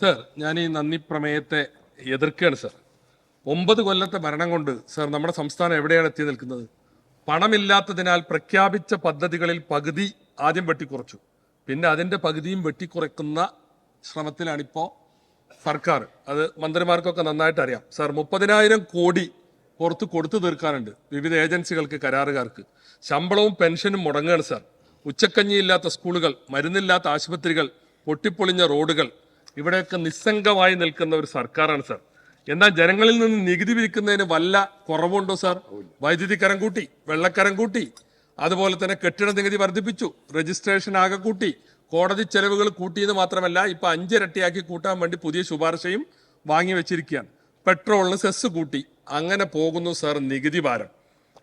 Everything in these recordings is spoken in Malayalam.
സർ, ഞാൻ ഈ നന്ദി പ്രമേയത്തെ എതിർക്കുകയാണ് സർ. 9 കൊല്ലത്തെ ഭരണം കൊണ്ട് സർ നമ്മുടെ സംസ്ഥാനം എവിടെയാണ് എത്തി നിൽക്കുന്നത്? പണമില്ലാത്തതിനാൽ പ്രഖ്യാപിച്ച പദ്ധതികളിൽ പകുതി ആദ്യം വെട്ടിക്കുറച്ചു, പിന്നെ അതിന്റെ പകുതിയും വെട്ടിക്കുറയ്ക്കുന്ന ശ്രമത്തിലാണിപ്പോൾ സർക്കാർ. അത് മന്ത്രിമാർക്കൊക്കെ നന്നായിട്ട് അറിയാം സർ. 30,000 കോടി പുറത്ത് കൊടുത്തു തീർക്കാനുണ്ട് വിവിധ ഏജൻസികൾക്ക്, കരാറുകാർക്ക്. ശമ്പളവും പെൻഷനും മുടങ്ങുകയാണ് സർ. ഉച്ചക്കഞ്ഞിയില്ലാത്ത സ്കൂളുകൾ, മരുന്നില്ലാത്ത ആശുപത്രികൾ, പൊട്ടിപ്പൊളിഞ്ഞ റോഡുകൾ, ഇവിടെയൊക്കെ നിസ്സംഗമായി നിൽക്കുന്ന ഒരു സർക്കാരാണ് സാർ. എന്നാൽ ജനങ്ങളിൽ നിന്ന് നികുതി പിരിക്കുന്നതിന് വല്ല കുറവുണ്ടോ സാർ? വൈദ്യുതി കരം കൂട്ടി, വെള്ളക്കരം കൂട്ടി, അതുപോലെ തന്നെ കെട്ടിട നികുതി വർദ്ധിപ്പിച്ചു, രജിസ്ട്രേഷൻ ആകെ കൂട്ടി, കോടതി ചെലവുകൾ കൂട്ടിയെന്ന് മാത്രമല്ല ഇപ്പൊ 5 ഇരട്ടിയാക്കി കൂട്ടാൻ വേണ്ടി പുതിയ ശുപാർശയും വാങ്ങി വെച്ചിരിക്കുകയാണ്. പെട്രോളിന് സെസ് കൂട്ടി. അങ്ങനെ പോകുന്നു സാർ നികുതി ഭാരം.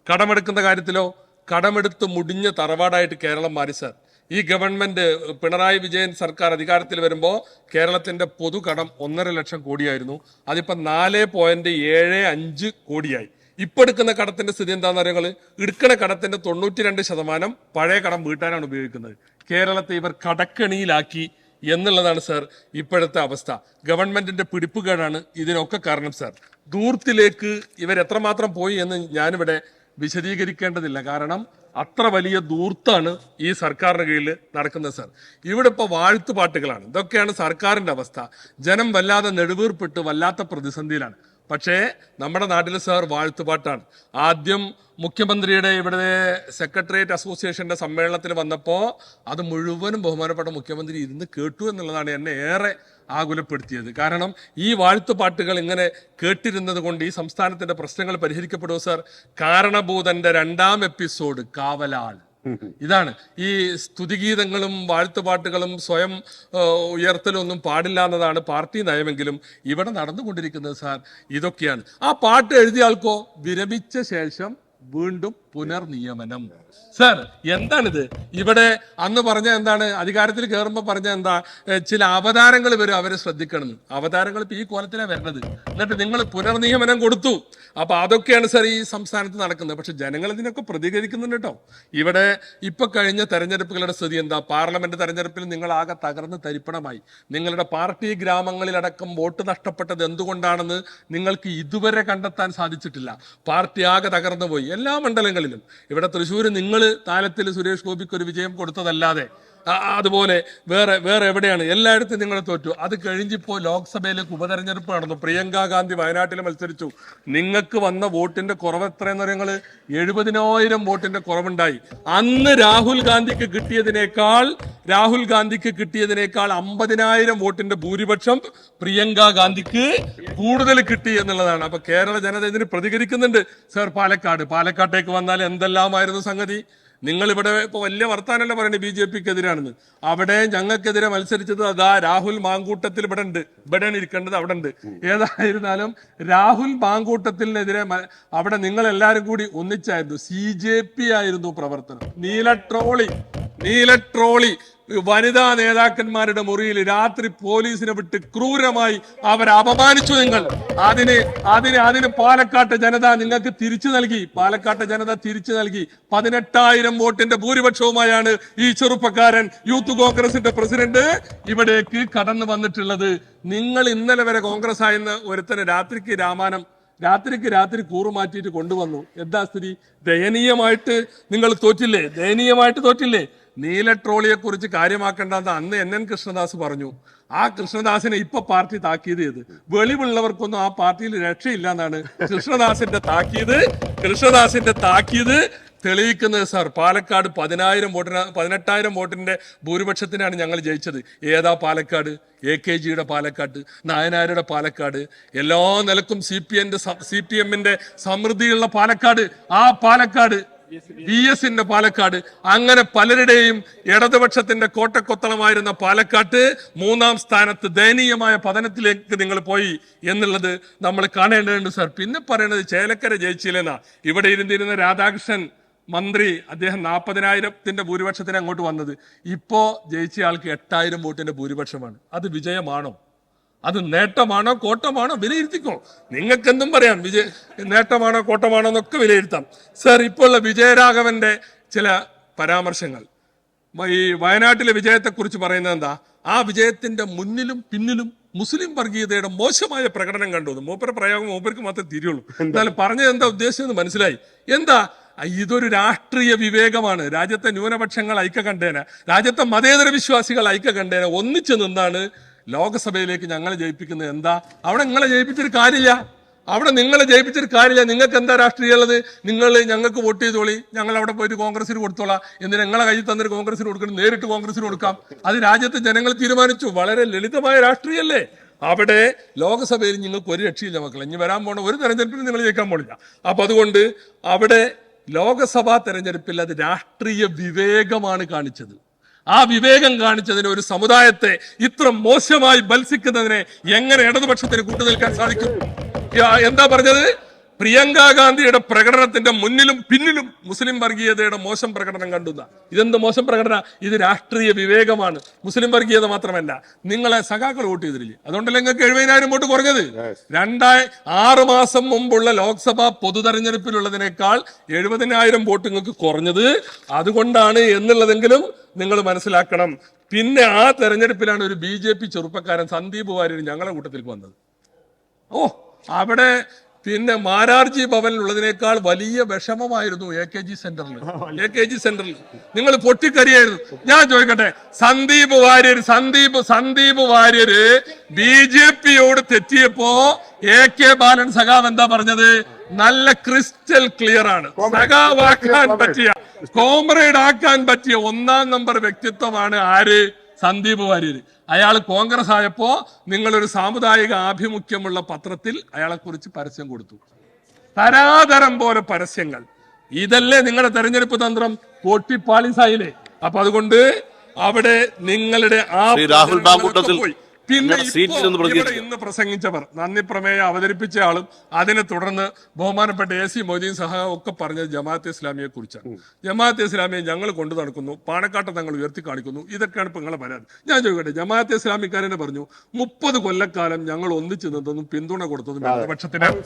കടമെടുക്കുന്ന കാര്യത്തിലോ, കടമെടുത്ത് മുടിഞ്ഞ തറവാടായിട്ട് കേരളം മാറി സാർ. ഈ ഗവൺമെന്റ് പിണറായി വിജയൻ സർക്കാർ അധികാരത്തിൽ വരുമ്പോൾ കേരളത്തിന്റെ പൊതുകടം 1.5 ലക്ഷം കോടിയായിരുന്നു. അതിപ്പോ 4.75 കോടിയായി. ഇപ്പൊ എടുക്കുന്ന കടത്തിന്റെ സ്ഥിതി എന്താണെന്ന് അറിയുന്നത്? എടുക്കുന്ന കടത്തിന്റെ 92% പഴയ കടം വീട്ടാനാണ് ഉപയോഗിക്കുന്നത്. കേരളത്തെ ഇവർ കടക്കെണിയിലാക്കി എന്നുള്ളതാണ് സാർ ഇപ്പോഴത്തെ അവസ്ഥ. ഗവൺമെന്റിന്റെ പിടിപ്പുകേടാണ് ഇതിനൊക്കെ കാരണം സാർ. ദൂർത്തിലേക്ക് ഇവർ എത്രമാത്രം പോയി എന്ന് ഞാനിവിടെ വിശദീകരിക്കേണ്ടതില്ല. കാരണം അത്ര വലിയ ദൂർത്താണ് ഈ സർക്കാരിന് കീഴിൽ നടക്കുന്നത് സാർ. ഇവിടെ ഇപ്പോൾ വാഴ്ത്തുപാട്ടുകളാണ്. ഇതൊക്കെയാണ് സർക്കാരിന്റെ അവസ്ഥ. ജനം വല്ലാതെ നെടുവീർപ്പിട്ട് വല്ലാത്ത പ്രതിസന്ധിയിലാണ്. പക്ഷേ നമ്മുടെ നാട്ടിൽ സാർ വാഴ്ത്തുപാട്ടാണ്. ആദ്യം മുഖ്യമന്ത്രിയുടെ ഇവിടെ സെക്രട്ടേറിയറ്റ് അസോസിയേഷന്റെ സമ്മേളനത്തിൽ വന്നപ്പോൾ അത് മുഴുവനും ബഹുമാനപ്പെട്ട മുഖ്യമന്ത്രി ഇരുന്ന് കേട്ടു എന്നുള്ളതാണ് എന്നെ ഏറെ ആകുലപ്പെടുത്തിയത്. കാരണം ഈ വാഴ്ത്തുപാട്ടുകൾ ഇങ്ങനെ കേട്ടിരുന്നത് കൊണ്ട് ഈ സംസ്ഥാനത്തിന്റെ പ്രശ്നങ്ങൾ പരിഹരിക്കപ്പെടുമോ സാർ? കാരണഭൂതന്റെ 2ാം എപ്പിസോഡ് കാവലാൾ ഇതാണ്. ഈ സ്തുതിഗീതങ്ങളും വാഴ്ത്തുപാട്ടുകളും സ്വയം ഉയർത്തലൊന്നും പാടില്ല എന്നതാണ് പാർട്ടി നയമെങ്കിലും ഇവിടെ നടന്നുകൊണ്ടിരിക്കുന്നത് സാർ ഇതൊക്കെയാണ്. ആ പാട്ട് എഴുതിയ ആൾക്കോ വിരമിച്ച ശേഷം വീണ്ടും പുനർനിയമനം. സാർ എന്താണിത്? ഇവിടെ അന്ന് പറഞ്ഞ എന്താണ്? അധികാരത്തിൽ കയറുമ്പോൾ പറഞ്ഞ എന്താ? ചില അവതാരങ്ങൾ വരും, അവരെ ശ്രദ്ധിക്കണം. അവതാരങ്ങൾ ഇപ്പൊ ഈ കോലത്തിലാണ് വരുന്നത്. എന്നിട്ട് നിങ്ങൾ പുനർനിയമനം കൊടുത്തു. അപ്പൊ അതൊക്കെയാണ് സാർ ഈ സംസ്ഥാനത്ത് നടക്കുന്നത്. പക്ഷെ ജനങ്ങൾ ഇതിനൊക്കെ പ്രതികരിക്കുന്നുണ്ട് കേട്ടോ. ഇവിടെ ഇപ്പൊ കഴിഞ്ഞ തെരഞ്ഞെടുപ്പുകളുടെ സ്ഥിതി എന്താ? പാർലമെന്റ് തെരഞ്ഞെടുപ്പിൽ നിങ്ങൾ ആകെ തകർന്ന് തരിപ്പണമായി. നിങ്ങളുടെ പാർട്ടി ഗ്രാമങ്ങളിലടക്കം വോട്ട് നഷ്ടപ്പെട്ടത് എന്തുകൊണ്ടാണെന്ന് നിങ്ങൾക്ക് ഇതുവരെ കണ്ടെത്താൻ സാധിച്ചിട്ടില്ല. പാർട്ടി ആകെ തകർന്നു പോയി എല്ലാ മണ്ഡലങ്ങളിലും. ഇവിടെ തൃശ്ശൂർ നിങ്ങൾ താലത്തിൽ സുരേഷ് ഗോപിക്ക് ഒരു വിജയം കൊടുത്തതല്ലാതെ അതുപോലെ വേറെ എവിടെയാണ്? എല്ലായിടത്തും നിങ്ങൾ തോറ്റു. അത് കഴിഞ്ഞിപ്പോ ലോക്സഭയിലേക്ക് ഉപതെരഞ്ഞെടുപ്പ് നടന്നു. പ്രിയങ്ക ഗാന്ധി വയനാട്ടിൽ മത്സരിച്ചു. നിങ്ങൾക്ക് വന്ന വോട്ടിന്റെ കുറവ് എത്രയെന്ന് പറയുന്നത്? 70,000 വോട്ടിന്റെ കുറവുണ്ടായി. അന്ന് രാഹുൽ ഗാന്ധിക്ക് കിട്ടിയതിനേക്കാൾ 50,000 വോട്ടിന്റെ ഭൂരിപക്ഷം പ്രിയങ്ക ഗാന്ധിക്ക് കൂടുതൽ കിട്ടി എന്നുള്ളതാണ്. അപ്പൊ കേരള ജനത ഇതിന് പ്രതികരിക്കുന്നുണ്ട് സാർ. പാലക്കാട്ടേക്ക് വന്നാൽ എന്തെല്ലാമായിരുന്നു സംഗതി. നിങ്ങൾ ഇവിടെ ഇപ്പൊ വലിയ വർത്താനല്ല പറയണേ BJPക്ക് എതിരാണെന്ന്. അവിടെ ഞങ്ങൾക്കെതിരെ മത്സരിച്ചത് അതാ രാഹുൽ മാങ്കൂട്ടത്തിൽ ഇവിടെയാണ് ഇരിക്കേണ്ടത്, അവിടെ ഉണ്ട്. ഏതായിരുന്നാലും രാഹുൽ മാങ്കൂട്ടത്തിനെതിരെ അവിടെ നിങ്ങൾ എല്ലാരും കൂടി ഒന്നിച്ചായിരുന്നു. CJP ആയിരുന്നു പ്രവർത്തനം. നീലട്രോളി വനിതാ നേതാക്കന്മാരുടെ മുറിയിൽ രാത്രി പോലീസിനെ വിട്ട് ക്രൂരമായി അവരെ അപമാനിച്ചു. നിങ്ങൾ അതിന് പാലക്കാട്ട് ജനത നിങ്ങൾക്ക് തിരിച്ചു നൽകി. 18,000 വോട്ടിന്റെ ഭൂരിപക്ഷവുമായാണ് ഈ ചെറുപ്പക്കാരൻ യൂത്ത് കോൺഗ്രസിന്റെ പ്രസിഡന്റ് ഇവിടേക്ക് കടന്നു വന്നിട്ടുള്ളത്. നിങ്ങൾ ഇന്നലെ വരെ കോൺഗ്രസ് ആയെന്ന് ഒരുത്തന് രാത്രി കൂറുമാറ്റിയിട്ട് കൊണ്ടുവന്നു. എന്താ സ്ഥിതി? ദയനീയമായിട്ട് നിങ്ങൾ തോറ്റില്ലേ? നീലട്രോളിയെ കുറിച്ച് കാര്യമാക്കേണ്ടെന്ന് അന്ന് NN കൃഷ്ണദാസ് പറഞ്ഞു. ആ കൃഷ്ണദാസിനെ ഇപ്പൊ പാർട്ടി താക്കീത് ചെയ്ത് വെളിവുള്ളവർക്കൊന്നും ആ പാർട്ടിയിൽ രക്ഷയില്ല എന്നാണ് കൃഷ്ണദാസിന്റെ താക്കീത് തെളിയിക്കുന്നത് സാർ. പാലക്കാട് 18,000 വോട്ടിന്റെ ഭൂരിപക്ഷത്തിനാണ് ഞങ്ങൾ ജയിച്ചത്. ഏതാ പാലക്കാട്? AKGയുടെ പാലക്കാട്, നായനാരുടെ പാലക്കാട്, എല്ലാ നിലക്കും CPMന്റെ സമൃദ്ധിയുള്ള പാലക്കാട്. ആ പാലക്കാട് VSന്റെ പാലക്കാട്, അങ്ങനെ പലരുടെയും ഇടതുപക്ഷത്തിന്റെ കോട്ടക്കൊത്തളമായിരുന്ന പാലക്കാട്ട് 3ാം സ്ഥാനത്ത് ദയനീയമായ പതനത്തിലേക്ക് നിങ്ങൾ പോയി എന്നുള്ളത് നമ്മൾ കാണേണ്ടതുണ്ട് സാർ. പിന്നെ പറയണത് ചേലക്കര ജയിച്ചില്ലെന്നാ. ഇവിടെ ഇരുന്നിരുന്ന രാധാകൃഷ്ണൻ മന്ത്രി, അദ്ദേഹം 40,000 ഭൂരിപക്ഷത്തിന് അങ്ങോട്ട് വന്നത്. ഇപ്പോ ജയിച്ച ആൾക്ക് 8,000 വോട്ടിന്റെ ഭൂരിപക്ഷമാണ്. അത് വിജയമാണോ? അത് നേട്ടമാണോ കോട്ടമാണോ? വിലയിരുത്തിക്കോ. നിങ്ങൾക്ക് എന്തും പറയാം. നേട്ടമാണോ കോട്ടമാണോ എന്നൊക്കെ വിലയിരുത്താം സാർ. ഇപ്പോൾ ഉള്ള വിജയരാഘവന്റെ ചില പരാമർശങ്ങൾ, ഈ വയനാട്ടിലെ വിജയത്തെക്കുറിച്ച് പറയുന്നത് എന്താ? ആ വിജയത്തിന്റെ മുന്നിലും പിന്നിലും മുസ്ലിം വർഗീയതയുടെ മോശമായ പ്രകടനം കണ്ടു. മൂപ്പരെ പ്രയോഗം മൂപ്പർക്ക് മാത്രമേ തിരിയുള്ളൂ. എന്നാലും പറഞ്ഞത് എന്താ ഉദ്ദേശിച്ചത് മനസ്സിലായി. എന്താ, ഇതൊരു രാഷ്ട്രീയ വിവേകമാണ്. രാജ്യത്തെ ന്യൂനപക്ഷങ്ങൾ ഐക്യകണ്ഠേന, രാജ്യത്തെ മതേതര വിശ്വാസികൾ ഐക്യകണ്ഠേന ഒന്നിച്ചു നിന്നാണ് ലോകസഭയിലേക്ക് ഞങ്ങളെ ജയിപ്പിക്കുന്നത്. എന്താ, അവിടെ നിങ്ങളെ ജയിപ്പിച്ചൊരു കാര്യമില്ല. നിങ്ങൾക്ക് എന്താ രാഷ്ട്രീയം ഉള്ളത്? നിങ്ങൾ ഞങ്ങൾക്ക് വോട്ട് ചെയ്തോളി, ഞങ്ങൾ അവിടെ പോയിട്ട് കോൺഗ്രസിന് കൊടുത്തോളാം. എന്തിനാ നിങ്ങളെ കയ്യിൽ തന്നിട്ട് കോൺഗ്രസിന് കൊടുക്കണം? നേരിട്ട് കോൺഗ്രസിന് കൊടുക്കാം. അത് രാജ്യത്തെ ജനങ്ങൾ തീരുമാനിച്ചു. വളരെ ലളിതമായ രാഷ്ട്രീയല്ലേ. അവിടെ ലോകസഭയിൽ നിങ്ങൾക്ക് ഒരു രക്ഷയില്ല മക്കളെ. ഇനി വരാൻ പോണ ഒരു തെരഞ്ഞെടുപ്പിൽ നിങ്ങൾ ജയിക്കാൻ പോണില്ല. അപ്പൊ അതുകൊണ്ട് അവിടെ ലോകസഭാ തെരഞ്ഞെടുപ്പിൽ അത് രാഷ്ട്രീയ വിവേകമാണ് കാണിച്ചത്. ആ വിവേകം കാണിച്ചതിന് ഒരു സമുദായത്തെ ഇത്ര മോശമായി ബത്സിക്കുന്നതിനെ എങ്ങനെ ഇടതുപക്ഷത്തിന് കൂട്ടുനിൽക്കാൻ സാധിക്കും? എന്താ പറഞ്ഞത്? പ്രിയങ്ക ഗാന്ധിയുടെ പ്രകടനത്തിന്റെ മുന്നിലും പിന്നിലും മുസ്ലിം വർഗീയതയുടെ മോശം പ്രകടനം കണ്ടുന്ന. ഇതെന്ത് മോശം പ്രകടന? ഇത് രാഷ്ട്രീയ വിവേകമാണ്. മുസ്ലിം വർഗീയത മാത്രമല്ല, നിങ്ങളെ സഖാക്കൾ വോട്ട് ചെയ്തില്ലേ? അതുകൊണ്ടല്ലേ നിങ്ങൾക്ക് 70,000 വോട്ട് കുറഞ്ഞത്. 6 മാസം മുമ്പുള്ള ലോക്സഭാ പൊതു തെരഞ്ഞെടുപ്പിലുള്ളതിനേക്കാൾ 70,000 വോട്ട് നിങ്ങൾക്ക് കുറഞ്ഞത് അതുകൊണ്ടാണ് എന്നുള്ളതെങ്കിലും നിങ്ങൾ മനസ്സിലാക്കണം. പിന്നെ ആ തെരഞ്ഞെടുപ്പിലാണ് ഒരു BJP ചെറുപ്പക്കാരൻ സന്ദീപ് വാര്യർ ഞങ്ങളുടെ കൂട്ടത്തിലേക്ക് വന്നത്. അവിടെ പിന്നെ മാരാർജി ഭവനിലുള്ളതിനേക്കാൾ വലിയ വിഷമമായിരുന്നു AKG സെന്ററിൽ. നിങ്ങൾ പൊട്ടിക്കരിയായിരുന്നു. ഞാൻ ചോദിക്കട്ടെ, സന്ദീപ് വാര്യര് BJPയോട് തെറ്റിയപ്പോ AK ബാലൻ സഖാവ് എന്താ പറഞ്ഞത്? നല്ല ക്രിസ്റ്റൽ ക്ലിയർ ആണ്. സഖാവാക്കാൻ പറ്റിയ, കോമ്രേഡ് ആക്കാൻ പറ്റിയ 1-ാം നമ്പർ വ്യക്തിത്വമാണ് ആര്? സന്ദീപ് വാര്യർ. അയാൾ കോൺഗ്രസ് ആയപ്പോ നിങ്ങളൊരു സാമുദായിക ആഭിമുഖ്യമുള്ള പത്രത്തിൽ അയാളെ കുറിച്ച് പരസ്യം കൊടുത്തു. തരാതരം പോലെ പരസ്യങ്ങൾ. ഇതല്ലേ നിങ്ങളുടെ തെരഞ്ഞെടുപ്പ് തന്ത്രം? പൊട്ടിപ്പാളിസായില്ലേ? അപ്പൊ അതുകൊണ്ട് അവിടെ നിങ്ങളുടെ രാഹുൽ ബാബുട്ടത്തിൽ പോയി. പിന്നെ ഇന്ന് പ്രസംഗിച്ചവർ, നന്ദി പ്രമേയം അവതരിപ്പിച്ച ആളും അതിനെ തുടർന്ന് ബഹുമാനപ്പെട്ട AC മൊയ്തീൻ സഹാബ് ഒക്കെ പറഞ്ഞത് ജമാഅത്തെ ഇസ്ലാമിയെ കുറിച്ചാണ്. ജമാഅത്തെ ഇസ്ലാമിയെ ഞങ്ങൾ കൊണ്ടു നടക്കുന്നു, പാണക്കാട്ടെ തങ്ങൾ ഉയർത്തി കാണിക്കുന്നു. ഇതൊക്കെയാണ് ഇപ്പൊ നിങ്ങളെ പരാതി. ഞാൻ ചോദിക്കട്ടെ, ജമാഅത്തെ ഇസ്ലാമിക്കാരനെ പറഞ്ഞു 30 കൊല്ലക്കാലം ഞങ്ങൾ ഒന്നിച്ചു നിന്നതും പിന്തുണ കൊടുത്തതും ഇടതുപക്ഷത്തിനാണ്,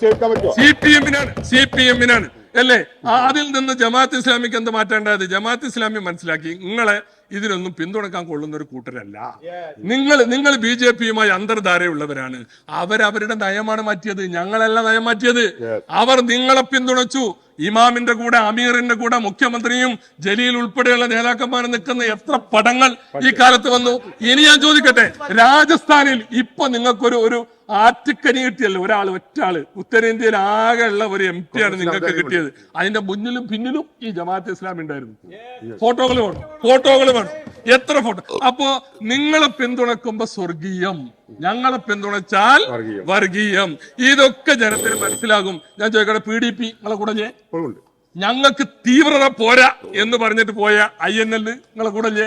CPM-നാണ് അല്ലേ? അതിൽ നിന്ന് ജമാഅത്ത് ഇസ്ലാമിക്ക് എന്ത് മാറ്റേണ്ടത്? ജമാഅത്ത് ഇസ്ലാമി മനസ്സിലാക്കി നിങ്ങളെ ഇതിനൊന്നും പിന്തുണക്കാൻ കൊള്ളുന്ന ഒരു കൂട്ടരല്ല. നിങ്ങൾ BJPയുമായി അന്തർധാരയുള്ളവരാണ്. അവരവരുടെ നയമാണ് മാറ്റിയത്, ഞങ്ങളല്ല നയം മാറ്റിയത്. അവർ നിങ്ങളെ പിന്തുണച്ചു. ഇമാമിന്റെ കൂടെ, അമീറിന്റെ കൂടെ മുഖ്യമന്ത്രിയും ജലീൽ ഉൾപ്പെടെയുള്ള നേതാക്കന്മാർ നിൽക്കുന്ന എത്ര പടങ്ങൾ ഈ കാലത്ത് വന്നു. ഇനി ഞാൻ ചോദിക്കട്ടെ, രാജസ്ഥാനിൽ ഇപ്പൊ നിങ്ങൾക്കൊരു ആറ്റുക്കനി കിട്ടിയല്ലോ, ഒറ്റ ആള് ഉത്തരേന്ത്യയിൽ ആകെ ഉള്ള ഒരു MP ആണ് നിങ്ങൾക്ക് കിട്ടിയത്. അതിന്റെ മുന്നിലും പിന്നിലും ഈ ജമാഅത്തെ ഇസ്ലാമി ഉണ്ടായിരുന്നു. ഫോട്ടോകൾ വേണം, എത്ര ഫോട്ടോ. അപ്പോ നിങ്ങളെ പിന്തുണക്കുമ്പോ സ്വർഗീയം, ഞങ്ങളെ പിന്തുണച്ചാൽ വർഗീയം. ഇതൊക്കെ ജനത്തിന് മനസ്സിലാകും. ഞാൻ ചോദിക്കട്ടെ, PDP നിങ്ങളെ കൂടെ ഞങ്ങൾക്ക് തീവ്രത പോരാ എന്ന് പറഞ്ഞിട്ട് പോയ INL നിങ്ങളെ കൂടെ.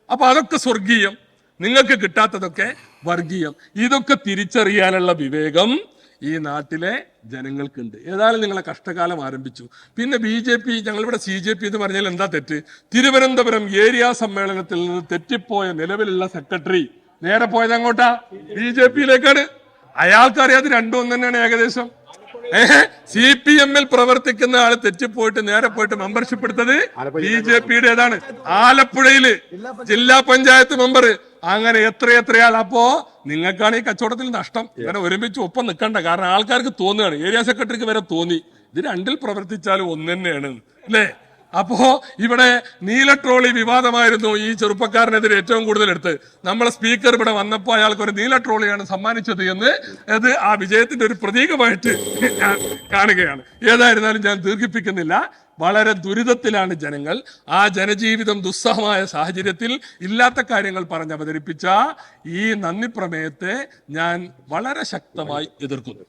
അപ്പൊ അതൊക്കെ സ്വർഗീയം, നിങ്ങൾക്ക് കിട്ടാത്തതൊക്കെ വർഗീയം. ഇതൊക്കെ തിരിച്ചറിയാനുള്ള വിവേകം ഈ നാട്ടിലെ ജനങ്ങൾക്കുണ്ട്. ഏതായാലും നിങ്ങളെ കഷ്ടകാലം ആരംഭിച്ചു. പിന്നെ BJP, ഞങ്ങളിവിടെ CJP എന്ന് പറഞ്ഞാൽ എന്താ തെറ്റ്? തിരുവനന്തപുരം ഏരിയ സമ്മേളനത്തിൽ നിന്ന് തെറ്റിപ്പോയ നിലവിലുള്ള സെക്രട്ടറി നേരെ പോയത് അങ്ങോട്ടാ? BJPയിലേക്കാണ്. അയാൾക്കറിയാതെ രണ്ടും ഒന്ന് തന്നെയാണ് ഏകദേശം. CPM-ൽ പ്രവർത്തിക്കുന്ന ആള് തെറ്റിപ്പോയിട്ട് നേരെ പോയിട്ട് മെമ്പർഷിപ്പ് എടുത്തത് BJPയുടേതാണ്. ആലപ്പുഴയില് ജില്ലാ പഞ്ചായത്ത് മെമ്പർ. അങ്ങനെ എത്രയാൾ. അപ്പോ നിങ്ങൾക്കാണ് ഈ കച്ചവടത്തിൽ നഷ്ടം. ഇങ്ങനെ ഒരുമിച്ച് ഒപ്പം നിൽക്കണ്ട. കാരണം ആൾക്കാർക്ക് തോന്നുകയാണ്, ഏരിയ സെക്രട്ടറിക്ക് വരെ തോന്നി ഇത് രണ്ടിൽ പ്രവർത്തിച്ചാലും ഒന്ന് തന്നെയാണ് അല്ലേ? അപ്പോ ഇവിടെ നീല ട്രോളി വിവാദമായിരുന്നു ഈ ചെറുപ്പക്കാരനെതിരെ ഏറ്റവും കൂടുതൽ എടുത്ത്. നമ്മളെ സ്പീക്കർ ഇവിടെ വന്നപ്പോൾ അയാൾക്ക് ഒരു നീല ട്രോളിയാണ് സമ്മാനിച്ചത് എന്ന് അത് ആ വിജയത്തിന്റെ ഒരു പ്രതീകമായിട്ട് ഞാൻ കാണുകയാണ്. ഏതായിരുന്നാലും ഞാൻ ദീർഘിപ്പിക്കുന്നില്ല. വളരെ ദുരിതത്തിലാണ് ജനങ്ങൾ. ആ ജനജീവിതം ദുസ്സഹമായ സാഹചര്യത്തിൽ ഇല്ലാത്ത കാര്യങ്ങൾ പറഞ്ഞ് അവതരിപ്പിച്ച ഈ നന്ദി പ്രമേയത്തെ ഞാൻ വളരെ ശക്തമായി എതിർക്കുന്നു.